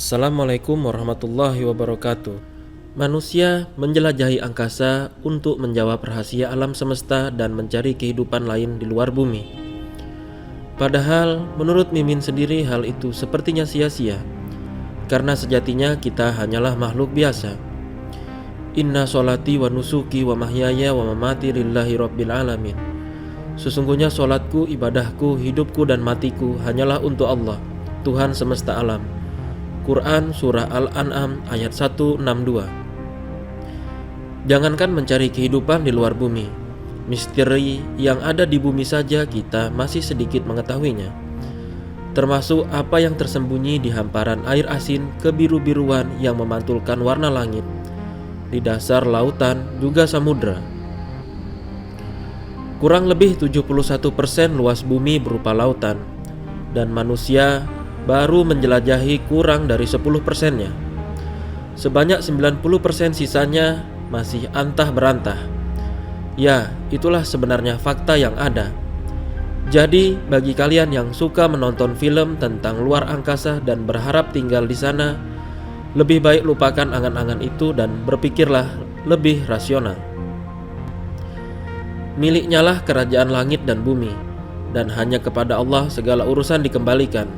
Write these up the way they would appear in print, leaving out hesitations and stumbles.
Assalamualaikum warahmatullahi wabarakatuh. Manusia menjelajahi angkasa untuk menjawab rahasia alam semesta dan mencari kehidupan lain di luar bumi. Padahal menurut Mimin sendiri hal itu sepertinya sia-sia, karena sejatinya kita hanyalah makhluk biasa. Inna sholati wa nusuki wa mahyaya wa mamati lillahi rabbil alamin. Sesungguhnya sholatku, ibadahku, hidupku dan matiku hanyalah untuk Allah, Tuhan semesta alam. Quran Surah Al-An'am ayat 162. Jangankan mencari kehidupan di luar bumi, misteri yang ada di bumi saja kita masih sedikit mengetahuinya, termasuk apa yang tersembunyi di hamparan air asin kebiru-biruan yang memantulkan warna langit, di dasar lautan juga samudra. Kurang lebih 71% luas bumi berupa lautan, dan manusia baru menjelajahi kurang dari 10%-nya. Sebanyak 90% sisanya masih antah berantah. Ya, itulah sebenarnya fakta yang ada. Jadi, bagi kalian yang suka menonton film tentang luar angkasa dan berharap tinggal di sana, lebih baik lupakan angan-angan itu dan berpikirlah lebih rasional. Miliknyalah kerajaan langit dan bumi, dan hanya kepada Allah segala urusan dikembalikan.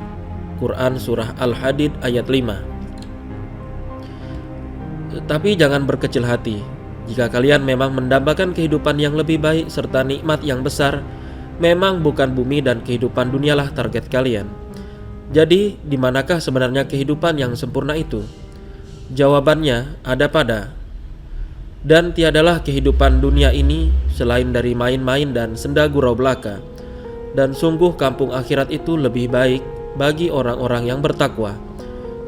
Quran Surah Al-Hadid ayat 5. Tapi jangan berkecil hati. Jika kalian memang mendambakan kehidupan yang lebih baik serta nikmat yang besar, memang bukan bumi dan kehidupan dunialah target kalian. Jadi, di manakah sebenarnya kehidupan yang sempurna itu? Jawabannya ada pada: dan tiadalah kehidupan dunia ini selain dari main-main dan senda gurau belaka. Dan sungguh kampung akhirat itu lebih baik bagi orang-orang yang bertakwa.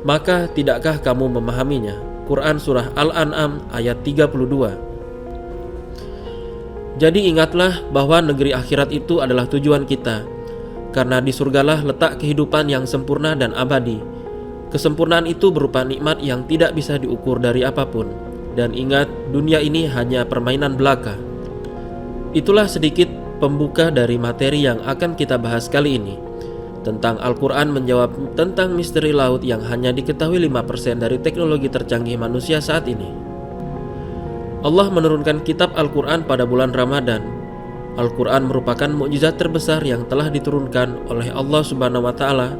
Maka tidakkah kamu memahaminya? Quran Surah Al-An'am ayat 32. Jadi ingatlah bahwa negeri akhirat itu adalah tujuan kita, karena di surgalah letak kehidupan yang sempurna dan abadi. Kesempurnaan itu berupa nikmat yang tidak bisa diukur dari apapun. Dan ingat, dunia ini hanya permainan belaka. Itulah sedikit pembuka dari materi yang akan kita bahas kali ini, tentang Al-Quran menjawab tentang misteri laut yang hanya diketahui 5% dari teknologi tercanggih manusia saat ini. Allah menurunkan kitab Al-Quran pada bulan Ramadan. Al-Quran merupakan mukjizat terbesar yang telah diturunkan oleh Allah Subhanahu wa Ta'ala,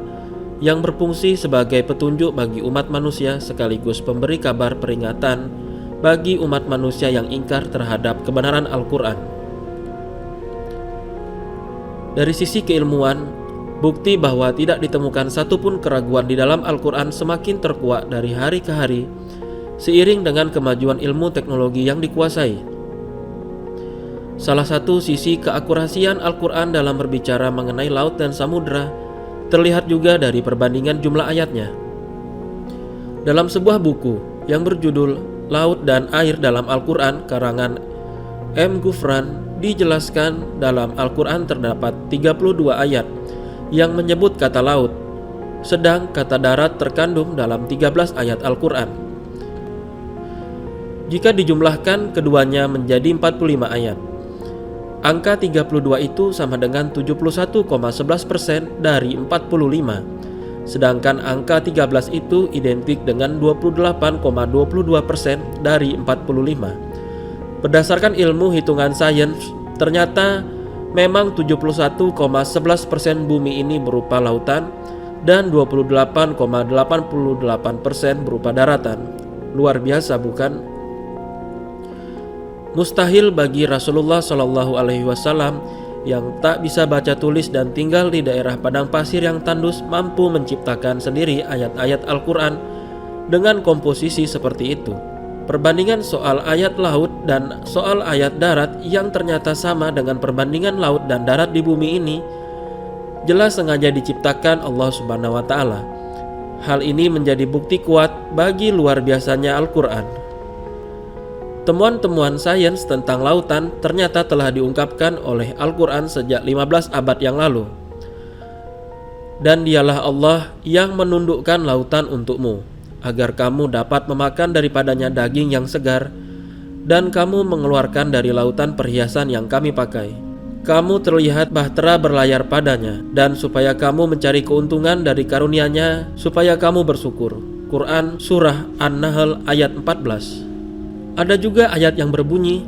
yang berfungsi sebagai petunjuk bagi umat manusia sekaligus pemberi kabar peringatan bagi umat manusia yang ingkar terhadap kebenaran Al-Quran. Dari sisi keilmuan, bukti bahwa tidak ditemukan satupun keraguan di dalam Al-Quran semakin terkuat dari hari ke hari, seiring dengan kemajuan ilmu teknologi yang dikuasai. Salah satu sisi keakurasian Al-Quran dalam berbicara mengenai laut dan samudra terlihat juga dari perbandingan jumlah ayatnya. Dalam sebuah buku yang berjudul Laut dan Air dalam Al-Quran karangan M. Gufran, dijelaskan dalam Al-Quran terdapat 32 ayat yang menyebut kata laut, sedang kata darat terkandung dalam 13 ayat Al-Quran. Jika dijumlahkan keduanya menjadi 45 ayat. Angka 32 itu sama dengan 71,11% dari 45, sedangkan angka 13 itu identik dengan 28,22% dari 45. Berdasarkan ilmu hitungan sains, ternyata memang 71,11% bumi ini berupa lautan dan 28,88% berupa daratan. Luar biasa bukan? Mustahil bagi Rasulullah SAW yang tak bisa baca tulis dan tinggal di daerah padang pasir yang tandus mampu menciptakan sendiri ayat-ayat Al-Quran dengan komposisi seperti itu. Perbandingan soal ayat laut dan soal ayat darat yang ternyata sama dengan perbandingan laut dan darat di bumi ini jelas sengaja diciptakan Allah Subhanahu wa Ta'ala. Hal ini menjadi bukti kuat bagi luar biasanya Al-Quran. Temuan-temuan sains tentang lautan ternyata telah diungkapkan oleh Al-Quran sejak 15 abad yang lalu. Dan dialah Allah yang menundukkan lautan untukmu, agar kamu dapat memakan daripadanya daging yang segar, dan kamu mengeluarkan dari lautan perhiasan yang kami pakai. Kamu terlihat bahtera berlayar padanya, dan supaya kamu mencari keuntungan dari karunia-Nya, supaya kamu bersyukur. Quran Surah An-Nahl ayat 14. Ada juga ayat yang berbunyi,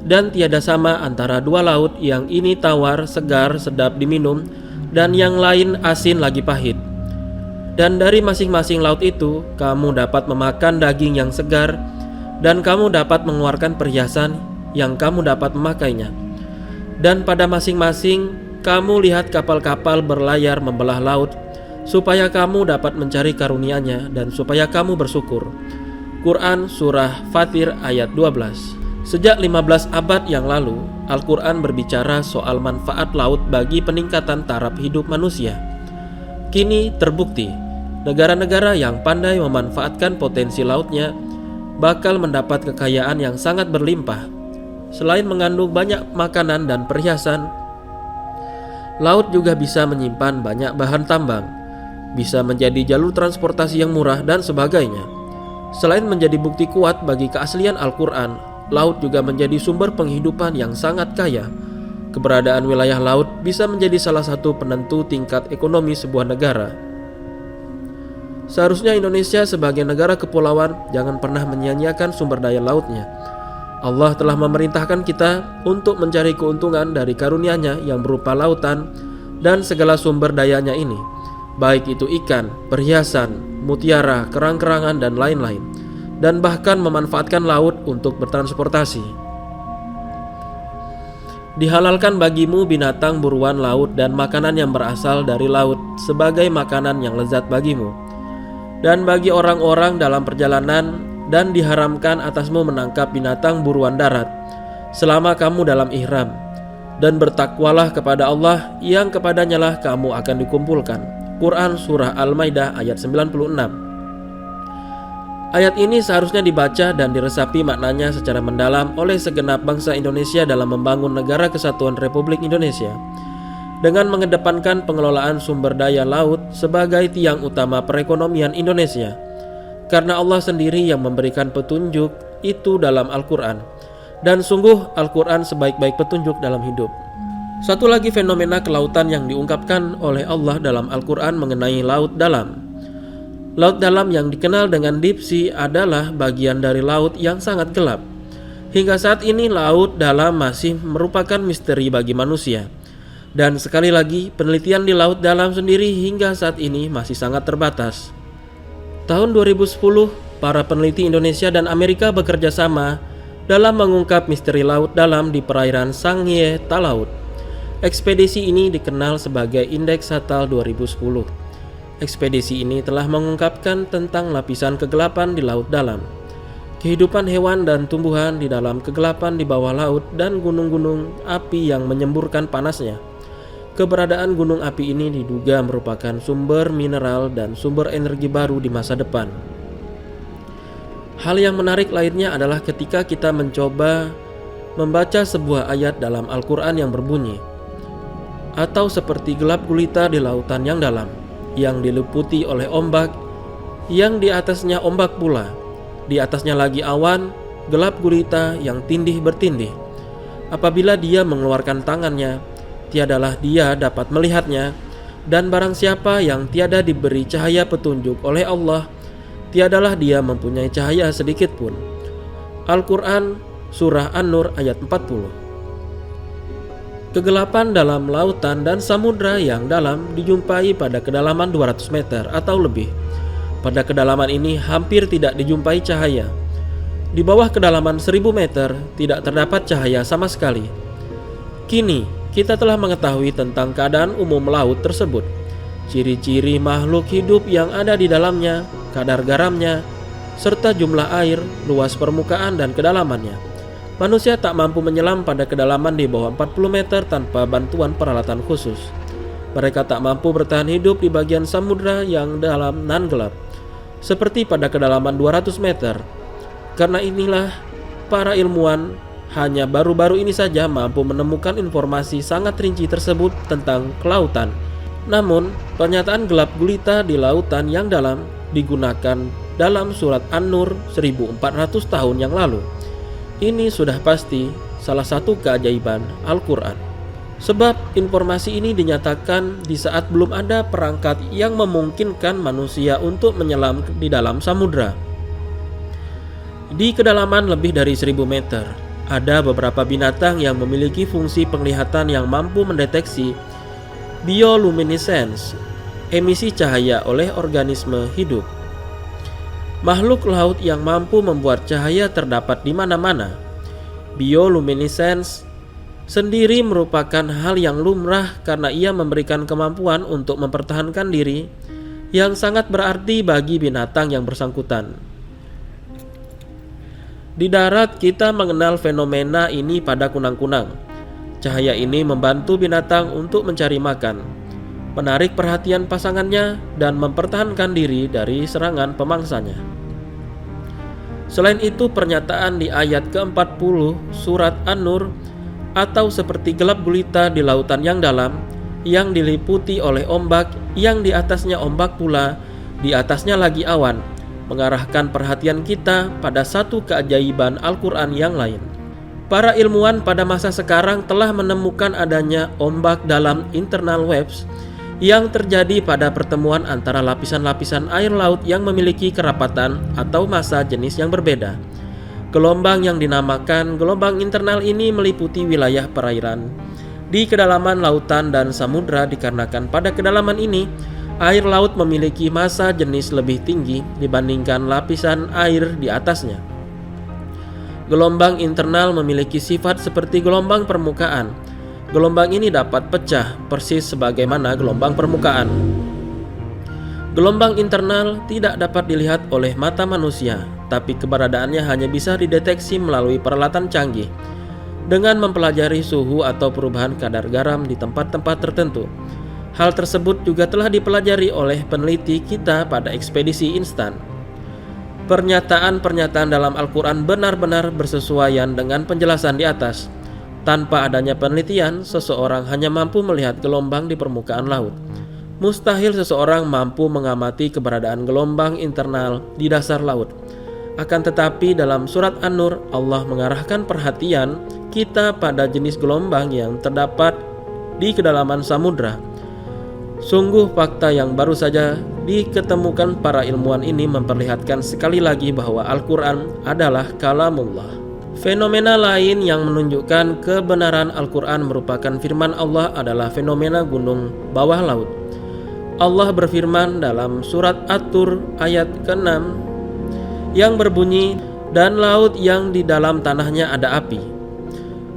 dan tiada sama antara dua laut, yang ini tawar, segar, sedap diminum, dan yang lain asin lagi pahit. Dan dari masing-masing laut itu kamu dapat memakan daging yang segar, dan kamu dapat mengeluarkan perhiasan yang kamu dapat memakainya. Dan pada masing-masing kamu lihat kapal-kapal berlayar membelah laut, supaya kamu dapat mencari karunia-Nya dan supaya kamu bersyukur. Quran Surah Fatir ayat 12. Sejak 15 abad yang lalu, Al-Quran berbicara soal manfaat laut bagi peningkatan taraf hidup manusia. Kini terbukti, negara-negara yang pandai memanfaatkan potensi lautnya bakal mendapat kekayaan yang sangat berlimpah. Selain mengandung banyak makanan dan perhiasan, laut juga bisa menyimpan banyak bahan tambang, bisa menjadi jalur transportasi yang murah dan sebagainya. Selain menjadi bukti kuat bagi keaslian Al-Quran, laut juga menjadi sumber penghidupan yang sangat kaya. Keberadaan wilayah laut bisa menjadi salah satu penentu tingkat ekonomi sebuah negara. Seharusnya Indonesia sebagai negara kepulauan jangan pernah menyia-nyiakan sumber daya lautnya. Allah telah memerintahkan kita untuk mencari keuntungan dari karunia-Nya yang berupa lautan dan segala sumber dayanya ini, baik itu ikan, perhiasan, mutiara, kerang-kerangan, dan lain-lain, dan bahkan memanfaatkan laut untuk bertransportasi. Dihalalkan bagimu binatang buruan laut dan makanan yang berasal dari laut sebagai makanan yang lezat bagimu, dan bagi orang-orang dalam perjalanan, dan diharamkan atasmu menangkap binatang buruan darat selama kamu dalam ihram, dan bertakwalah kepada Allah yang kepadanya lah kamu akan dikumpulkan. Quran Surah Al-Maidah ayat 96. Ayat ini seharusnya dibaca dan diresapi maknanya secara mendalam oleh segenap bangsa Indonesia dalam membangun negara kesatuan Republik Indonesia, dengan mengedepankan pengelolaan sumber daya laut sebagai tiang utama perekonomian Indonesia. Karena Allah sendiri yang memberikan petunjuk itu dalam Al-Quran, dan sungguh Al-Quran sebaik-baik petunjuk dalam hidup. Satu lagi fenomena kelautan yang diungkapkan oleh Allah dalam Al-Quran mengenai laut dalam. Laut dalam yang dikenal dengan deep sea adalah bagian dari laut yang sangat gelap. Hingga saat ini laut dalam masih merupakan misteri bagi manusia. Dan sekali lagi, penelitian di laut dalam sendiri hingga saat ini masih sangat terbatas. Tahun 2010, para peneliti Indonesia dan Amerika bekerja sama dalam mengungkap misteri laut dalam di perairan Sangye Talaut. Ekspedisi ini dikenal sebagai Indeks Satal 2010. Ekspedisi ini telah mengungkapkan tentang lapisan kegelapan di laut dalam, kehidupan hewan dan tumbuhan di dalam kegelapan di bawah laut, dan gunung-gunung api yang menyemburkan panasnya. Keberadaan gunung api ini diduga merupakan sumber mineral dan sumber energi baru di masa depan. Hal yang menarik lainnya adalah ketika kita mencoba membaca sebuah ayat dalam Al-Quran yang berbunyi, atau seperti gelap gulita di lautan yang dalam, yang diliputi oleh ombak, yang di atasnya ombak pula, di atasnya lagi awan, gelap gulita yang tindih bertindih. Apabila Dia mengeluarkan tangannya, tiadalah Dia dapat melihatnya, dan barang siapa yang tiada diberi cahaya petunjuk oleh Allah, tiadalah dia mempunyai cahaya sedikit pun. Al-Quran Surah An-Nur ayat 40. Kegelapan dalam lautan dan samudra yang dalam dijumpai pada kedalaman 200 meter atau lebih. Pada kedalaman ini hampir tidak dijumpai cahaya. Di bawah kedalaman 1000 meter tidak terdapat cahaya sama sekali. Kini kita telah mengetahui tentang keadaan umum laut tersebut, ciri-ciri makhluk hidup yang ada di dalamnya, kadar garamnya, serta jumlah air, luas permukaan dan kedalamannya. Manusia tak mampu menyelam pada kedalaman di bawah 40 meter tanpa bantuan peralatan khusus. Mereka tak mampu bertahan hidup di bagian samudra yang dalam nan gelap, seperti pada kedalaman 200 meter. Karena inilah para ilmuwan hanya baru-baru ini saja mampu menemukan informasi sangat rinci tersebut tentang kelautan. Namun, pernyataan gelap gulita di lautan yang dalam digunakan dalam surat An-Nur 1400 tahun yang lalu. Ini sudah pasti salah satu keajaiban Al-Quran. Sebab informasi ini dinyatakan di saat belum ada perangkat yang memungkinkan manusia untuk menyelam di dalam samudra. Di kedalaman lebih dari 1000 meter, ada beberapa binatang yang memiliki fungsi penglihatan yang mampu mendeteksi bioluminescence, emisi cahaya oleh organisme hidup. Makhluk laut yang mampu membuat cahaya terdapat di mana-mana. Bioluminescence sendiri merupakan hal yang lumrah karena ia memberikan kemampuan untuk mempertahankan diri yang sangat berarti bagi binatang yang bersangkutan. Di darat kita mengenal fenomena ini pada kunang-kunang. Cahaya ini membantu binatang untuk mencari makan, menarik perhatian pasangannya, dan mempertahankan diri dari serangan pemangsanya. Selain itu, pernyataan di ayat ke-40 surat An-Nur, atau seperti gelap gulita di lautan yang dalam, yang diliputi oleh ombak, yang di atasnya ombak pula, di atasnya lagi awan, mengarahkan perhatian kita pada satu keajaiban Al-Quran yang lain. Para ilmuwan pada masa sekarang telah menemukan adanya ombak dalam internal waves yang terjadi pada pertemuan antara lapisan-lapisan air laut yang memiliki kerapatan atau massa jenis yang berbeda. Gelombang yang dinamakan gelombang internal ini meliputi wilayah perairan di kedalaman lautan dan samudra dikarenakan pada kedalaman ini air laut memiliki massa jenis lebih tinggi dibandingkan lapisan air di atasnya. Gelombang internal memiliki sifat seperti gelombang permukaan. Gelombang ini dapat pecah persis sebagaimana gelombang permukaan. Gelombang internal tidak dapat dilihat oleh mata manusia, tapi keberadaannya hanya bisa dideteksi melalui peralatan canggih dengan mempelajari suhu atau perubahan kadar garam di tempat-tempat tertentu. Hal tersebut juga telah dipelajari oleh peneliti kita pada ekspedisi instan. Pernyataan-pernyataan dalam Al-Quran benar-benar bersesuaian dengan penjelasan di atas. Tanpa adanya penelitian, seseorang hanya mampu melihat gelombang di permukaan laut. Mustahil seseorang mampu mengamati keberadaan gelombang internal di dasar laut. Akan tetapi dalam surat An-Nur, Allah mengarahkan perhatian kita pada jenis gelombang yang terdapat di kedalaman samudra. Sungguh fakta yang baru saja diketemukan para ilmuwan ini memperlihatkan sekali lagi bahwa Al-Quran adalah kalamullah. Fenomena lain yang menunjukkan kebenaran Al-Quran merupakan firman Allah adalah fenomena gunung bawah laut. Allah berfirman dalam surat At-Tur ayat ke-6 yang berbunyi, dan laut yang di dalam tanahnya ada api.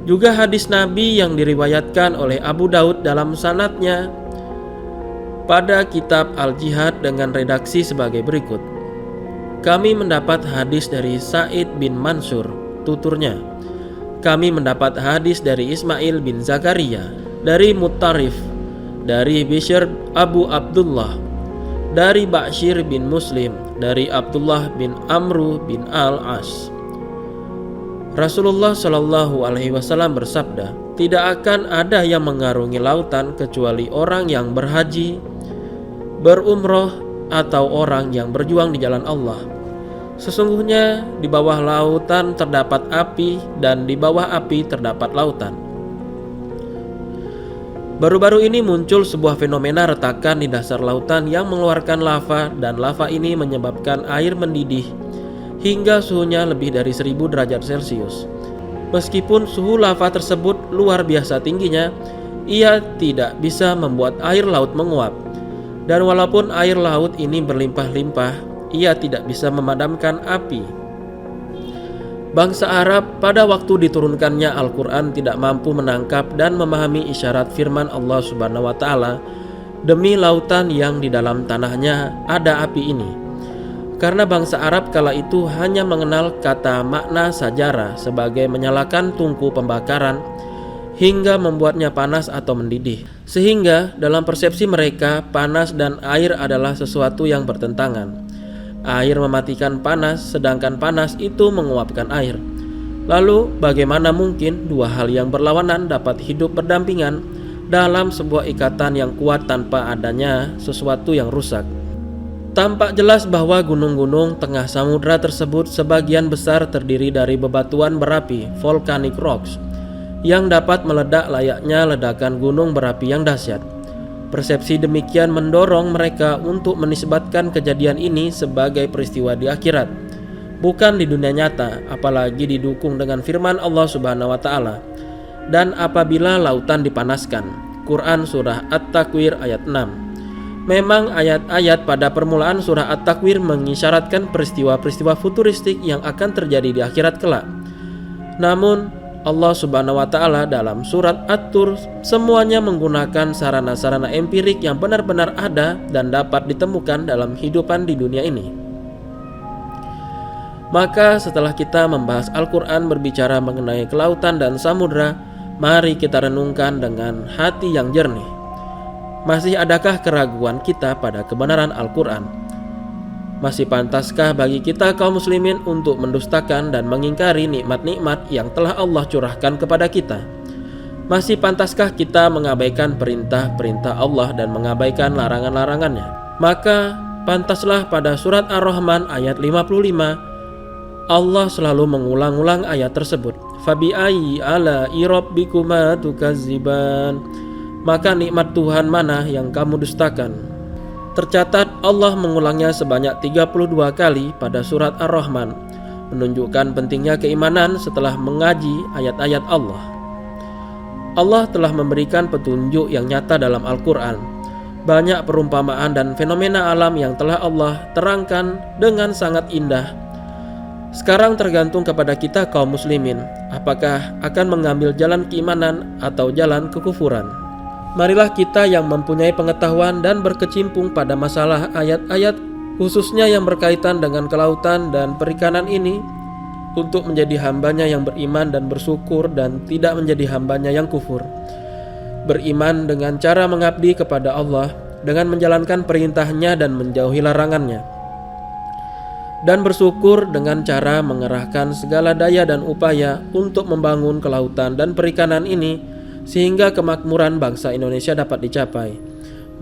Juga hadis Nabi yang diriwayatkan oleh Abu Daud dalam sanadnya pada kitab Al-Jihad dengan redaksi sebagai berikut. Kami mendapat hadis dari Sa'id bin Mansur, tuturnya. Kami mendapat hadis dari Ismail bin Zakaria, dari Muttarif, dari Bishr Abu Abdullah, dari Ba'syir bin Muslim, dari Abdullah bin Amru bin Al-As. Rasulullah Shallallahu Alaihi Wasallam bersabda, tidak akan ada yang mengarungi lautan kecuali orang yang berhaji, berumroh, atau orang yang berjuang di jalan Allah. Sesungguhnya di bawah lautan terdapat api, dan di bawah api terdapat lautan. Baru-baru ini muncul sebuah fenomena retakan di dasar lautan yang mengeluarkan lava, dan lava ini menyebabkan air mendidih hingga suhunya lebih dari 1000 derajat Celcius. Meskipun suhu lava tersebut luar biasa tingginya, ia tidak bisa membuat air laut menguap. Dan walaupun air laut ini berlimpah-limpah, ia tidak bisa memadamkan api. Bangsa Arab pada waktu diturunkannya Al-Quran tidak mampu menangkap dan memahami isyarat firman Allah Subhanahu wa Ta'ala, demi lautan yang di dalam tanahnya ada api ini. Karena bangsa Arab kala itu hanya mengenal kata makna sajara sebagai menyalakan tungku pembakaran hingga membuatnya panas atau mendidih. Sehingga dalam persepsi mereka, panas dan air adalah sesuatu yang bertentangan. Air mematikan panas, sedangkan panas itu menguapkan air. Lalu bagaimana mungkin dua hal yang berlawanan dapat hidup berdampingan dalam sebuah ikatan yang kuat tanpa adanya sesuatu yang rusak? Tampak jelas bahwa gunung-gunung tengah samudra tersebut sebagian besar terdiri dari bebatuan berapi, volcanic rocks, yang dapat meledak layaknya ledakan gunung berapi yang dahsyat. Persepsi demikian mendorong mereka untuk menisbatkan kejadian ini sebagai peristiwa di akhirat, bukan di dunia nyata, apalagi didukung dengan firman Allah Subhanahu wa taala. Dan apabila lautan dipanaskan. Quran surah At-Takwir ayat 6. Memang ayat-ayat pada permulaan surah At-Takwir mengisyaratkan peristiwa-peristiwa futuristik yang akan terjadi di akhirat kelak. Namun Allah Subhanahu wa taala dalam surat At-Tur semuanya menggunakan sarana-sarana empirik yang benar-benar ada dan dapat ditemukan dalam kehidupan di dunia ini. Maka setelah kita membahas Al-Quran berbicara mengenai kelautan dan samudra, mari kita renungkan dengan hati yang jernih. Masih adakah keraguan kita pada kebenaran Al-Quran? Masih pantaskah bagi kita kaum muslimin untuk mendustakan dan mengingkari nikmat-nikmat yang telah Allah curahkan kepada kita? Masih pantaskah kita mengabaikan perintah-perintah Allah dan mengabaikan larangan-larangannya? Maka pantaslah pada surat Ar-Rahman ayat 55 Allah selalu mengulang-ulang ayat tersebut. Fabi'ayyi ala'i rabbikuma tukazziban. Maka nikmat Tuhan mana yang kamu dustakan? Tercatat Allah mengulangnya sebanyak 32 kali pada surat Ar-Rahman, menunjukkan pentingnya keimanan setelah mengaji ayat-ayat Allah. Allah telah memberikan petunjuk yang nyata dalam Al-Quran. Banyak perumpamaan dan fenomena alam yang telah Allah terangkan dengan sangat indah. Sekarang tergantung kepada kita kaum muslimin, apakah akan mengambil jalan keimanan atau jalan kekufuran. Marilah kita yang mempunyai pengetahuan dan berkecimpung pada masalah ayat-ayat, khususnya yang berkaitan dengan kelautan dan perikanan ini, untuk menjadi hambanya yang beriman dan bersyukur dan tidak menjadi hambanya yang kufur. Beriman dengan cara mengabdi kepada Allah, dengan menjalankan perintahnya dan menjauhi larangannya. Dan bersyukur dengan cara mengerahkan segala daya dan upaya untuk membangun kelautan dan perikanan ini sehingga kemakmuran bangsa Indonesia dapat dicapai.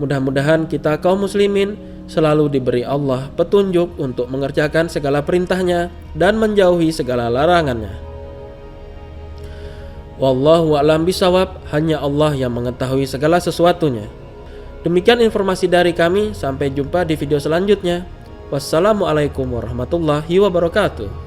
Mudah-mudahan kita kaum muslimin selalu diberi Allah petunjuk untuk mengerjakan segala perintahnya dan menjauhi segala larangannya. Wallahu a'lam bishawab, hanya Allah yang mengetahui segala sesuatunya. Demikian informasi dari kami, sampai jumpa di video selanjutnya. Wassalamualaikum warahmatullahi wabarakatuh.